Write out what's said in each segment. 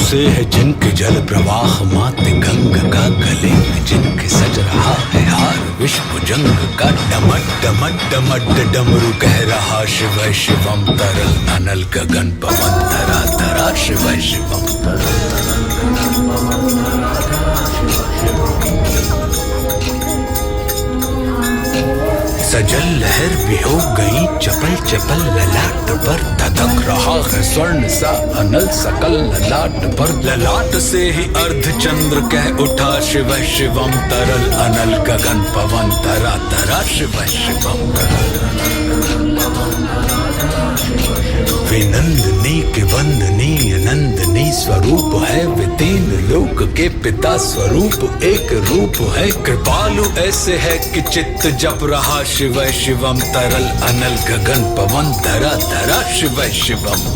से है जिनके जल प्रवाह माते गंग का गले में जिनके सज रहा है हार विश्व जंग का डमट डमट डमट डमरू कह रहा शिव शिवम तरल अनल गगन पवन धरा धरा शिव शिवम सजल लहर भी हो गई चपल चपल ललाट पर धधक रहा है स्वर्ण सा अनल सकल ललाट पर ललाट से ही अर्ध चंद्र कह उठा शिव शिवम तरल अनल गगन पवन धरा धरा शिव शिवम विनंदनी के वंदनी नंदनी स्वरूप है वे तीन लोक के पिता स्वरूप एक रूप है कृपालु ऐसे है कि चित्त जप रहा शिव शिवम तरल अनल गगन पवन धरा धरा शिव शिवम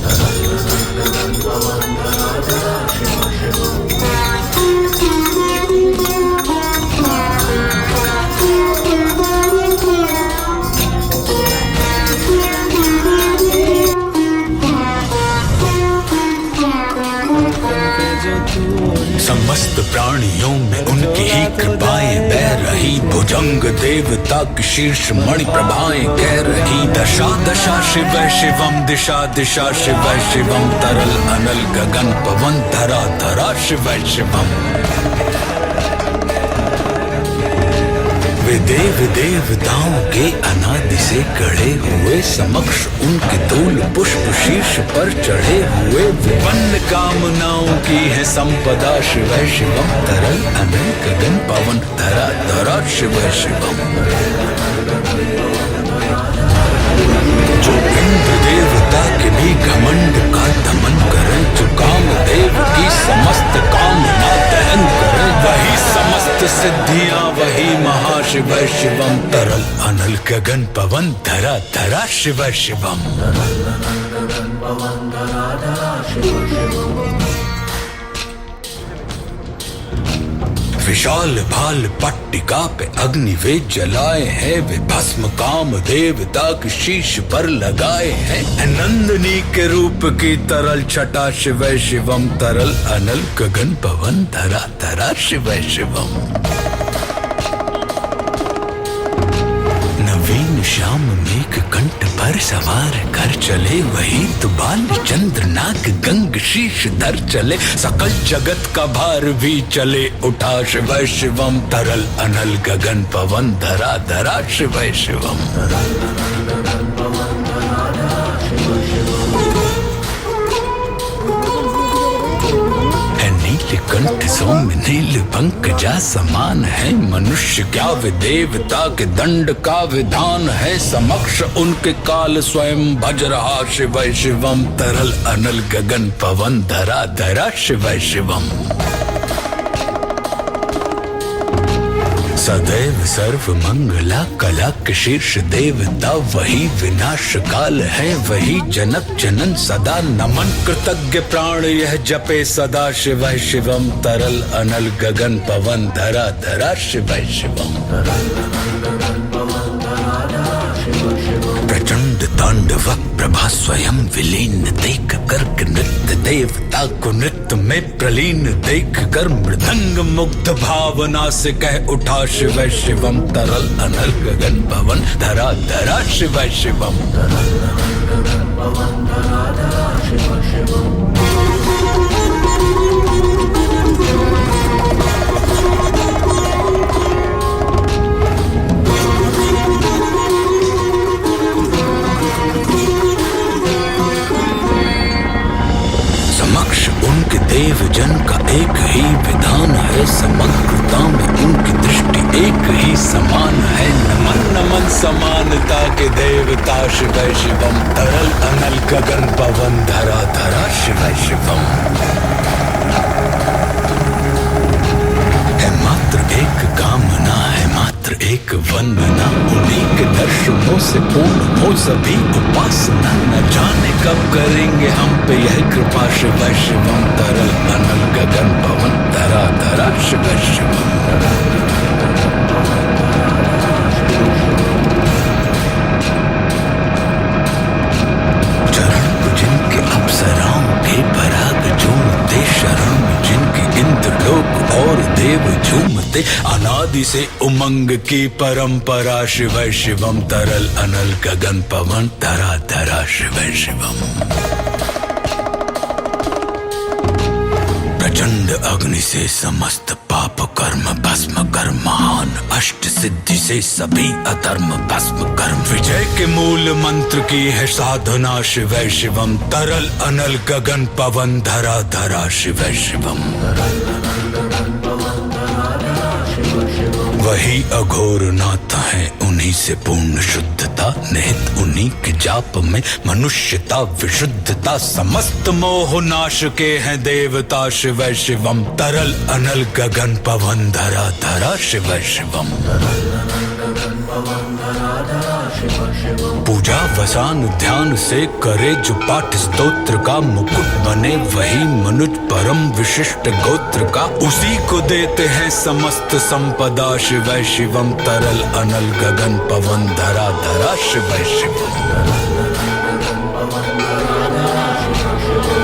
समस्त प्राणियों में उनकी ही कृपाएं बह रही भुजंग देवता की शीर्ष मणि प्रभाएं कह रही दशा दशा शिव शिवम दिशा दिशा शिव शिवम तरल अनल गगन पवन धरा धरा शिव शिवम वे देव देवताओं के अनादि से गढ़े हुए समक्ष उनके धूल पुष्प शीर्ष पर चढ़े हुए विपन्न कामनाओं की है संपदा शिव शिवम तरल अनल गगन पवन धरा धरा शिव शिवम जो इंद्र देवता के भी घमंड का दमन करे जो कामदेव की समस्त कामना दहन करे वही समस्त सिद्धियां वही महाशिव शिवम तरल अनल गगन पवन धरा धरा शिव शिवम विशाल भाल पट्टिका पे अग्नि वे जलाए हैं वे भस्म काम देवता के शीश पर लगाए हैं नंदनी के रूप की तरल छटा शिव शिवम तरल अनल गगन पवन धरा धरा शिव शिवम नवीन श्याम मेघ कंठ पर सवार कर चले वही तो बाल चंद्र नाग गंग शीश धर चले सकल जगत का भार भी चले उठा शिव शिवम तरल अनल गगन पवन धरा धरा शिव शिवम कंठ सौम्य नील पंकजा समान है मनुष्य क्या वे देवता के दंड का विधान है समक्ष उनके काल स्वयं भज रहा शिव शिवम तरल अनल गगन पवन धरा धरा शिव शिवम सदैव सर्व मंगला कला के शीर्ष देवता वही विनाश काल है वही जनक जनन सदा नमन कृतज्ञ प्राण यह जपे सदा शिव शिवम तरल अनल गगन पवन धरा धरा शिव शिवम प्रचंड तांडव प्रभा स्वयं विलीन देख कर नृत्य देवता को नृत्य में प्रलीन देख कर मृदंग मुग्ध भावना से कह उठा शिव शिवम तरल अनल गगन पवन धरा धरा शिव शिवम उनके देव जन का एक ही विधान है समग्रता में उनकी दृष्टि एक ही समान है नमन नमन समानता के देवता शिव शिवम तरल अनल गगन पवन धरा धरा शिव शिवम है मात्र एक कामना है मात्र एक वंदना उन्हीं के दर्शनों से पूर्ण हो सभी उपासना न जाने कब करेंगे हम पे यह कृपा शिव शिवम तरल अनल गगन पवन धरा धरा शिव शिवम चरण जिनके अप्सराओं के पराग जो शरण दे अनादि से उमंग की परंपरा शिव शिवम तरल अनल गगन पवन धरा धरा शिव शिवम प्रचंड अग्नि से समस्त पाप कर्म भस्म कर महान अष्ट सिद्धि से सभी अधर्म भस्म कर्म विजय के मूल मंत्र की है साधना शिव शिवम तरल अनल गगन पवन धरा धरा शिव शिवम वही अघोर नाथ है उन्हीं से पूर्ण शुद्धता निहित उन्हीं के जाप में मनुष्यता विशुद्धता समस्त मोह नाश के हैं देवता शिव शिवम तरल अनल गगन पवन धरा धरा शिव शिवम पूजा वसान ध्यान से करे जो पाठ स्तोत्र का मुकुट बने वही मनुज परम विशिष्ट गोत्र का उसी को देते हैं समस्त संपदा शिव शिवम तरल अनल गगन पवन धरा धरा शिव शिवम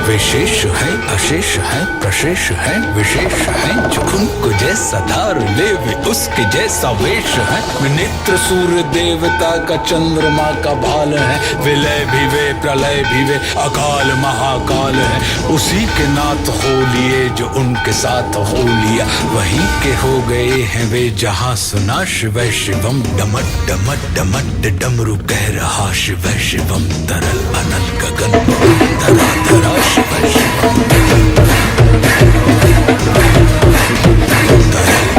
विशेष है अशेष है प्रशेष है विशेष है जो उनको जैसा धार ले वे उसके जैसा वेश है नेत्र सूर्य देवता का चंद्रमा का भाल है विलय भी वे प्रलय भी वे अकाल महाकाल है उसी के नाथ हो लिए जो उनके साथ हो लिया वही के हो गए हैं वे जहाँ सुना शिव शिवम डमट डमट डमट डमरू कह रहा शिव शिवम तरल अनल गगन धरा धरा शिव शिवम तरल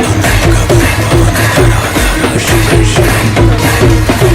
अनल गगन पवन धरा धरा शिव शिवम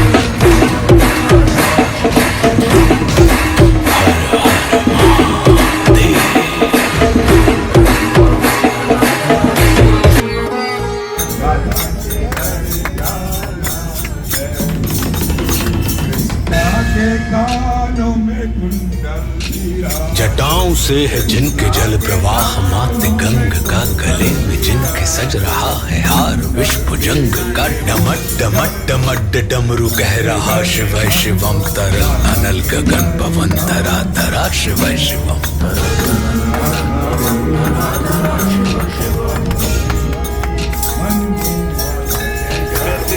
जटाओं से है जिनके जल प्रवाह माते गंग का गले में जिनके सज रहा है हार विश्व जंग का डमट डमट डमट डमरू कह रहा शिव शिवम तरल अनल गगन पवन धरा धरा शिव शिवम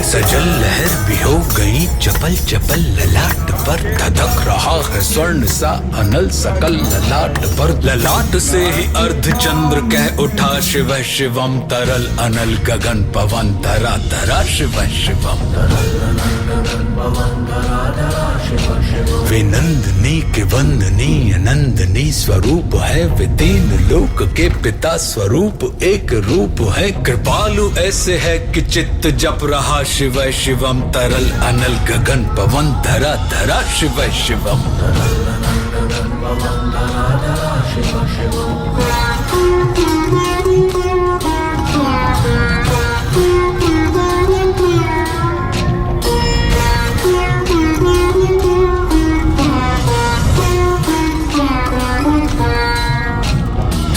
सजल लहर भी हो गई चपल चपल ललाट पर धधक रहा है स्वर्ण सा अनल सकल ललाट पर ललाट से ही अर्ध चंद्र कह उठा शिव शिवम तरल अनल गगन पवन धरा धरा शिव शिवम वे नंदनी के वंदनीय नंदनी स्वरूप है वे तीन लोक के पिता स्वरूप एक रूप है कृपालु ऐसे है कि चित्त जप रहा शिव शिवम तरल अनल गगन पवन धरा धरा शिव शिवम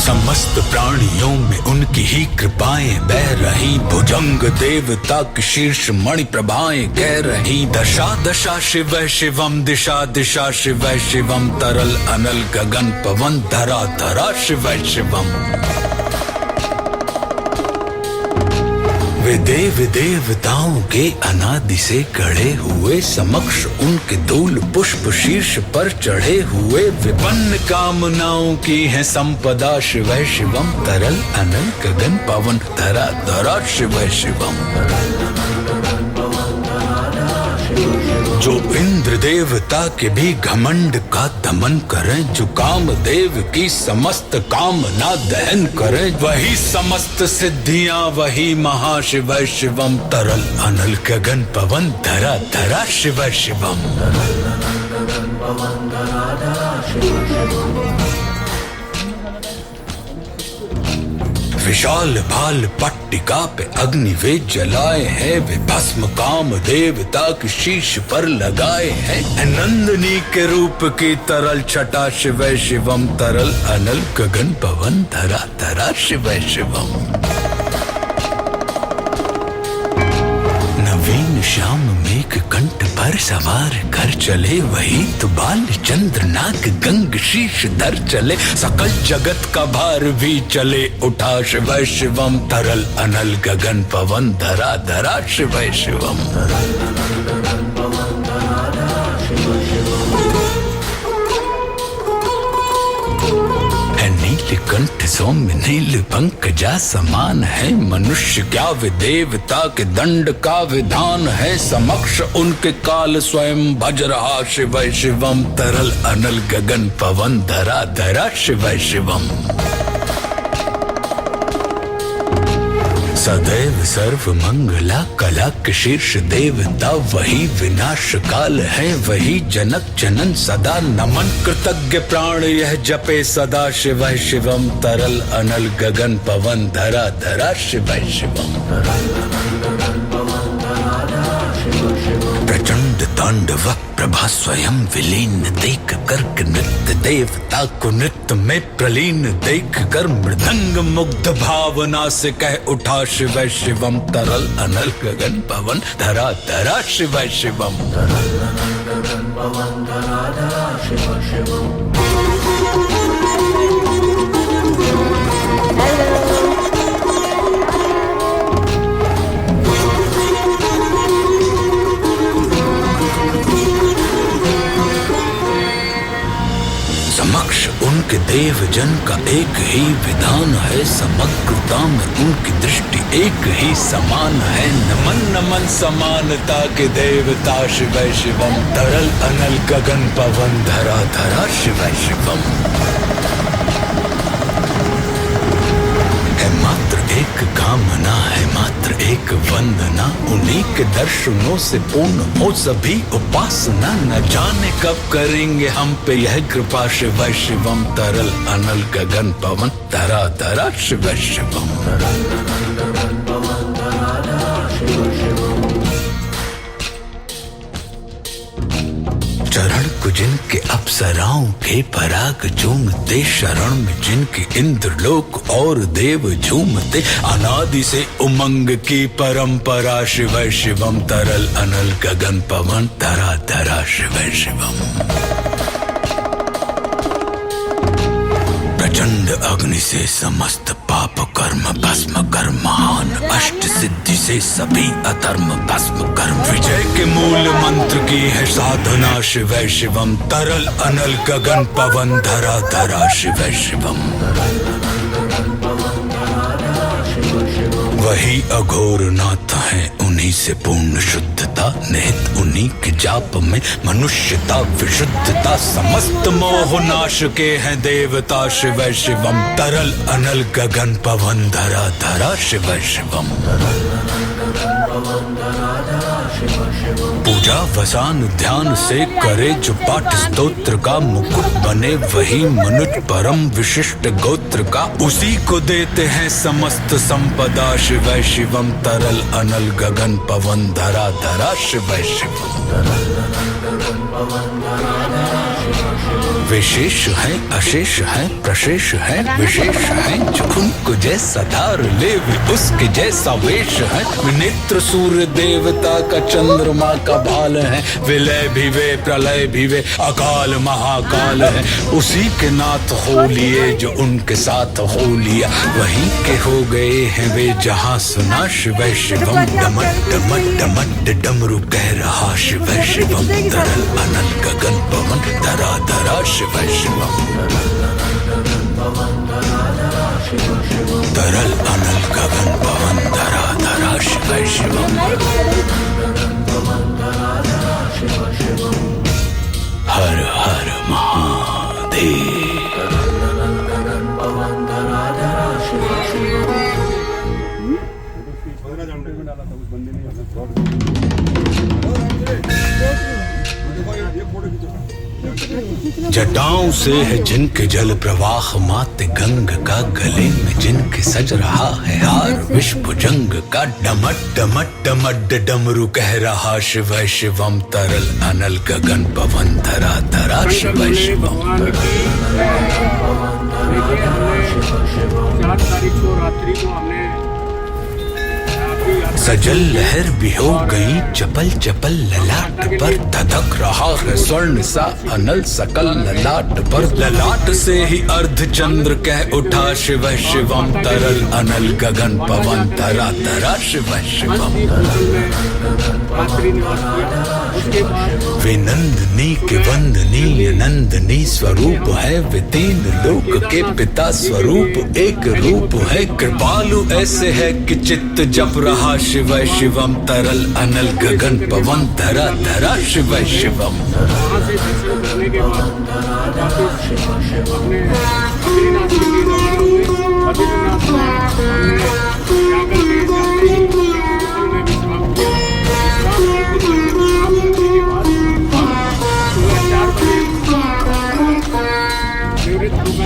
समस्त प्राणियों में उनकी ही कृपाएं बह रही भुजंग देवता की शीर्ष मणि प्रभाएं कह रही दशा दशा शिव शिवम दिशा दिशा शिव शिवम तरल अनल गगन पवन धरा धरा शिव शिवम वे देव देवताओं के अनादि से गढ़े हुए समक्ष उनके धूल पुष्प शीर्ष पर चढ़े हुए विपन्न कामनाओं की है संपदा शिव शिवम तरल अनल गगन पवन धरा धरा शिव शिवम जो इंद्र देवता के भी घमंड का दमन करें जो काम देव की समस्त कामना दहन करें वही समस्त सिद्धियां वही महाशिव शिवम तरल अनल गगन पवन धरा धरा शिव शिवम विशाल भाल पट्टिका पे अग्नि वे जलाए हैं वे भस्म काम देवता के शीश पर लगाए हैं नंदनी के रूप की तरल छटा शिव शिवम तरल अनल गगन पवन धरा धरा शिव शिवम नवीन घन श्याम मेघ कंठ पर सवार कर चले, वही तो बाल चंद्र नाग गंग शीश धर चले। सकल जगत का भार भी चले उठा, शिव शिवम तरल अनल गगन पवन धरा धरा, शिव शिवम। नीलकंठ सौम्य नील पंकजा समान है, मनुष्य क्या वे देवता के दंड का विधान है। समक्ष उनके काल स्वयं भज रहा, शिव शिवम तरल अनल गगन पवन धरा धरा, शिव शिवम। सदैव सर्व मंगला कला के शीर्ष देवता, वही विनाश काल है वही जनक जनन सदा। नमन कृतज्ञ प्राण यह जपे सदा, शिव शिवम तरल अनल गगन पवन धरा धरा, शिव शिवम। प्रचंड तांडव प्रभा स्वयं विलीन देख कर नृत्य, देवता को नृत्य में प्रलीन देख कर मृदंग मुग्ध भावना से कह उठा, शिव शिवम तरल अनल गगन पवन धरा धरा, शिव शिवम। समक्ष उनके देव जन का एक ही विधान है, समग्रता में उनकी दृष्टि एक ही समान है। नमन नमन समानता के देवता, शिव शिवम तरल अनल गगन पवन धरा धरा, शिव शिवम। है मात्र एक कामना है मात्र एक वंदना, उन्हीं के दर्शनों से पूर्ण हो सभी उपासना। न जाने कब करेंगे हम पे यह कृपा, शिव शिवम तरल अनल गगन पवन धरा धरा, शिव शिवम। चरण को जिनके अप्सराओं के पराग झूमते, शरण में जिनके इंद्रलोक और देव झूमते। अनादि से उमंग की परंपरा, शिव शिवम तरल अनल गगन पवन धरा धरा, शिव शिवम। प्रचंड अग्नि से समस्त पाप कर्म भस्म कर, महान अष्ट सिद्धि से सभी अधर्म भस्म कर। विजय के मूल मंत्र की है साधना, शिव शिवम तरल अनल गगन पवन धरा धरा, शिव शिवम। वही अघोर नाथ है उन्हीं से पूर्ण शुद्धता, निहित उन्हीं के जाप में मनुष्यता विशुद्धता। समस्त मोह नाश के हैं देवता, शिव शिवम तरल अनल गगन पवन धरा धरा, शिव शिवम। पूजा वसान ध्यान से करे जो पाठ स्तोत्र का, मुकुट बने वही मनुज परम विशिष्ट गोत्र का। उसी को देते हैं समस्त संपदा, शिव शिवम तरल अनल गगन पवन धरा धरा, शिव शिवम। विशेष है अशेष है प्रशेष है विशेष है, जो उनको जैसा धार ले उसके जैसा वेश है। नेत्र सूर्य देवता का चंद्रमा का भाल है, विलय भी वे प्रलय भी वे अकाल महाकाल है। उसी के नाथ हो लिए जो उनके साथ हो लिया, वहीं के हो गए हैं वे जहां सुना, शिव शिवम। डमट डमट डमट डमरू कह रहा, शिव शिवम तरल अनल गगन पवन धरा धरा, शिव शिवम। तरल अनल गगन पवन धरा धरा, शिव शिवम। हर हर महादेव। जटाओं से है जिनके जल प्रवाह माते गंग का, गले में जिनके सज रहा है हार विश्व जंग का। डमट डमट डमट डमरू कह रहा, शिव शिवम तरल अनल गगन पवन धरा धरा, शिव शिवम। 4 तारीख को रात्रि को हमने सजल लहर भी हो गई चपल चपल ललाट पर, धधक रहा है स्वर्ण सा अनल सकल ललाट पर। ललाट से ही अर्ध चंद्र कह उठा शिव शिवम तरल अनल गगन पवन धरा धरा शिव शिवम। वे नंदनी के वंदनीय नंदनी स्वरूप है, वे तीन लोक के पिता स्वरूप एक रूप है। कृपालु ऐसे है कि चित्त जप रहा शिव शिवम तरल अनल गगन पवन धरा धरा शिव शिवम।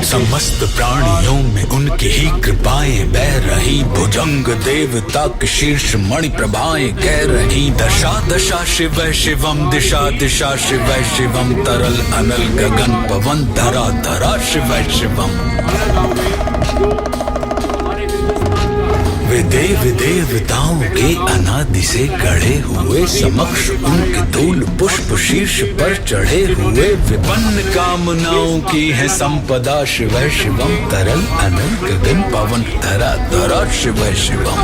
समस्त प्राणियों में उनकी ही कृपाएं बह रही, भुजंग देवता के शीर्ष मणि प्रभाएं कह रही। दशा दशा शिव शिवम दिशा दिशा शिव शिवम तरल अनल गगन पवन धरा धरा शिव शिवम। वे देव देवताओं के अनादि से गढ़े हुए, समक्ष उनके धूल पुष्प शीर्ष पर चढ़े हुए। विपन्न कामनाओं की है संपदा शिव शिवम तरल अनल गगन पवन धरा धरा शिव शिवम।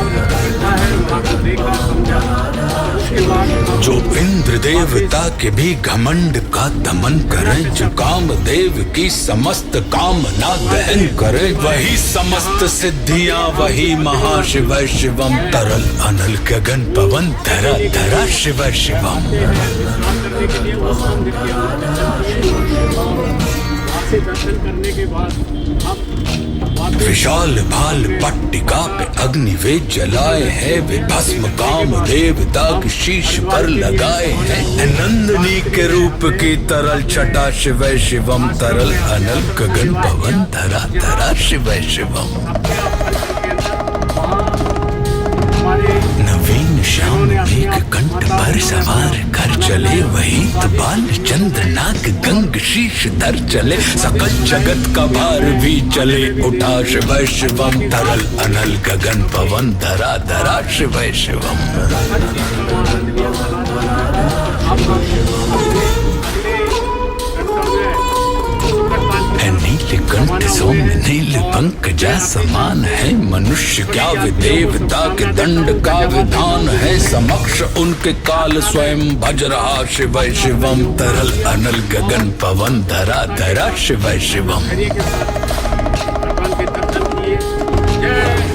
जो इंद्र देवता के भी घमंड का दमन करे, जो काम देव की समस्त कामना दहन करे, वही समस्त सिद्धियां वही महाशिव शिवम तरल अनल गगन पवन धरा धरा शिव शिवम। विशाल भाल पट्टिका पे अग्नि वे जलाए हैं, वे भस्म काम देवता के शीश पर लगाए हैं। नंदनी के रूप की तरल छटा शिव शिवम तरल अनल गगन पवन धरा धरा शिव शिवम। नवीन श्याम मेघ कंठ पर सवार कर चले, वही तो बाल चंद्र नाग गंग शीश धर चले। सकल जगत का भार भी चले उठा शिव शिवम तरल अनल गगन पवन धरा धरा शिव शिवम। नीलकंठ सौम्य नील पंकजा समान है, मनुष्य क्या वे देवता के दंड का विधान है। समक्ष उनके काल स्वयं भज रहा शिव शिवम तरल अनल गगन पवन धरा धरा शिव शिवम।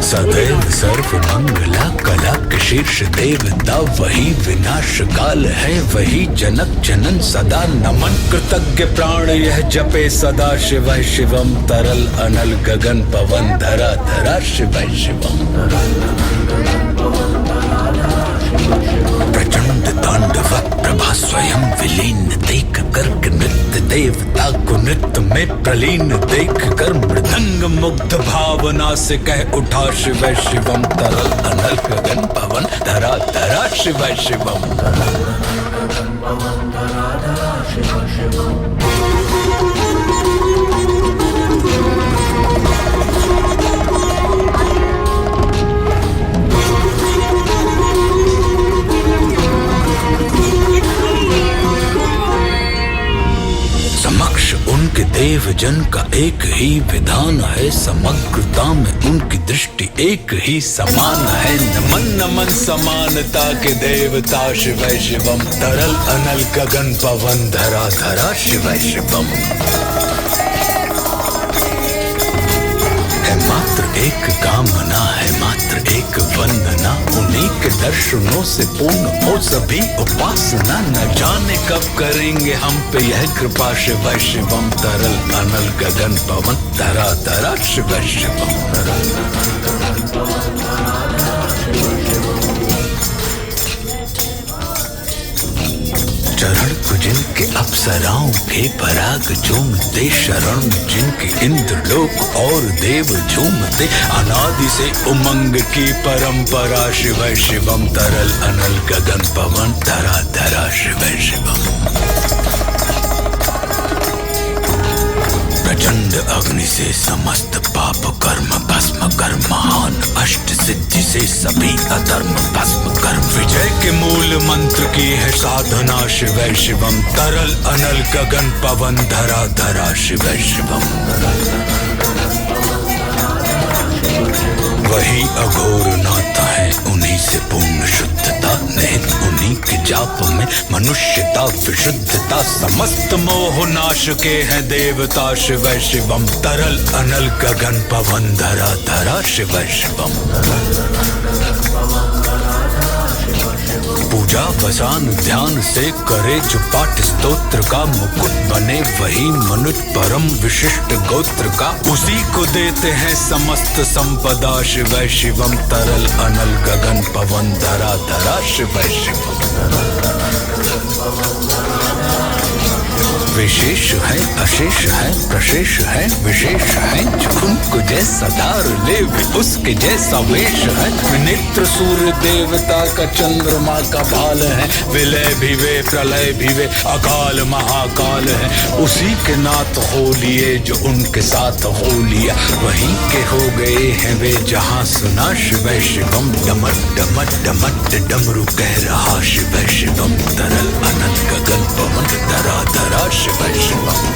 सदैव सर्व मंगला कला के शीर्ष देवता वही, विनाश काल है वही जनक जनन सदा नमन। कृतज्ञ प्राण यह जपे सदा शिव शिवम तरल अनल गगन पवन धरा धरा शिव शिवम। प्रचंड तांडव प्रभा स्वयं विलीन देख कर नृत्य देवता को नृत्य में प्रलीन देख कर, मृदंग मुग्ध भावना से कह उठा शिव शिवम तरल अनल गगन पवन धरा धरा शिव शिवम। समक्ष उनके देव जन का एक ही विधान है, समग्रता में उनकी दृष्टि एक ही समान है। नमन नमन समानता के देवता शिव शिवम तरल अनल गगन पवन धरा धरा शिव शिवम। है मात्र एक कामना है मात्र एक वंदना, उन्हीं के दर्शनों से पूर्ण हो सभी उपासना। न जाने कब करेंगे हम पे यह कृपा शिव शिवम तरल अनल गगन पवन धरा धरा शिव शिवम। चरण को जिनके अप्सराओं के पराग झूमते, शरण जिनके इंद्र लोक और देव झूमते। अनादि से उमंग की परंपरा शिव शिवम तरल अनल गगन पवन धरा धरा शिव शिवम। प्रचंड अग्नि से समस्त पाप कर्म भस्म कर, महान अष्ट सिद्धि से सभी अधर्म भस्म कर। विजय के मूल मंत्र की है साधना, शिवै शिवम। तरल अनल गगन पवन धरा धरा, शिवै शिवम। वही अघोर नाथ है, उन्हीं से पूर्ण शुद्धता, निहित उन्हीं के जाप में मनुष्यता विशुद्धता। समस्त मोह नाश के हैं देवता, शिवै शिवम। तरल अनल गगन पवन धरा धरा, शिवै शिवम। पूजा वसान ध्यान से करे जो पाठ स्तोत्र का, मुकुट बने वही मनुज परम विशिष्ट गोत्र का। उसी को देते हैं समस्त संपदा, शिवै शिवम। तरल अनल गगन पवन धरा धरा, शिवै शिवम। विशेष है अशेष है प्रशेष है विशेष है, जुगुन को जैसा धार ले उसके जैसा वेश है। नेत्र सूर्य देवता का चंद्रमा का भाल है, विलय भी वे प्रलय भी वे अकाल महाकाल है। उसी के नाथ हो लिए जो उनके साथ हो लिया, वहीं के हो गए हैं वे जहां सुना, शिवै शिवम। डमट डमट डमट डमरू कह रहा, शिवै शिवम। तरल अनंत गगन पवन धरा धरा, शिवै शिवम।